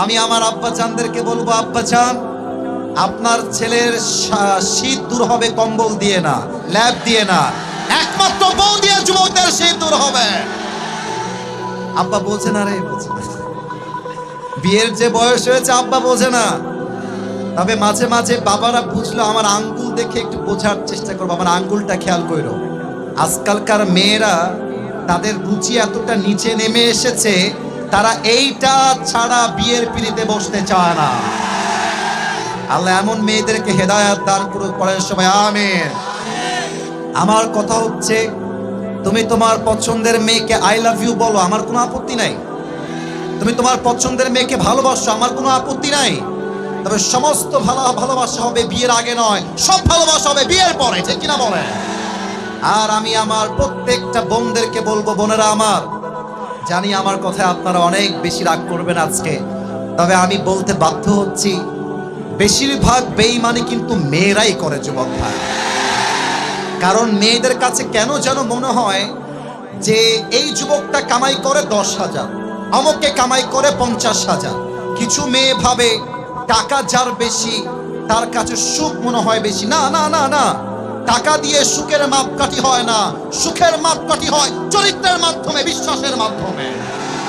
আমি আমার আব্বা চানদেরকে বলবো, আব্বা চান, আপনার ছেলের শীত দূর হবে কম্বল দিয়ে না, ল্যাব দিয়ে না, একমাত্র বউ দিয়ে যুবকদের শীত দূর হবে। আব্বা বোঝে না রে, বোঝে না। বিয়ের যে বয়স হয়েছে আব্বা বোঝে না। তবে মাঝে মাঝে বাবারা বুঝলো, আমার আঙ্গুল দেখে একটু বোঝার চেষ্টা করবো, আমার আঙ্গুলটা খেয়াল করো। আজকালকার মেয়েরা, তাদের রুচি এতটা নিচে নেমে এসেছে, তারা এইটা ছাড়া বিয়ের পিড়িতে বসতে চায় না। আল্লাহ এমন মেয়েদেরকে হেদায়েত দান করুক, পড়েন সবাই আমিন। আমার কথা হচ্ছে, তুমি তোমার পছন্দের মেয়েকে আই লাভ ইউ বলো, আমার কোনো আপত্তি নাই। তুমি তোমার পছন্দের মেয়েকে ভালোবাসো, আমার কোনো আপত্তি নাই। তবে সমস্ত ভালোবাসা হবে বিয়ের আগে নয়, সব ভালোবাসা হবে বিয়ের পরে, ঠিক কিনা বলে? আর আমি আমার প্রত্যেকটা বোনদেরকে বলবো, বোনেরা আমার, জানি আমার কথায় আপনারা অনেক বেশি রাগ করবেন আজকে, তবে আমি বলতে বাধ্য হচ্ছি, বেশিরভাগ বেঈমানি কিন্তু মেয়েরাই করে যুবক ভাই। কারণ মেয়েদের কাছে কেন যেন মনে হয় যে এই যুবকটা কামাই করে 10,000, অমুকে কামাই করে 50,000। কিছু মেয়ে ভাবে টাকা যার বেশি তার কাছে সুখ মনে হয় বেশি। না না না না, টাকা দিয়ে সুখের মাপকাঠি হয় না, সুখের মাপকাঠি হয় চরিত্রের মাধ্যমে, বিশ্বাসের মাধ্যমে।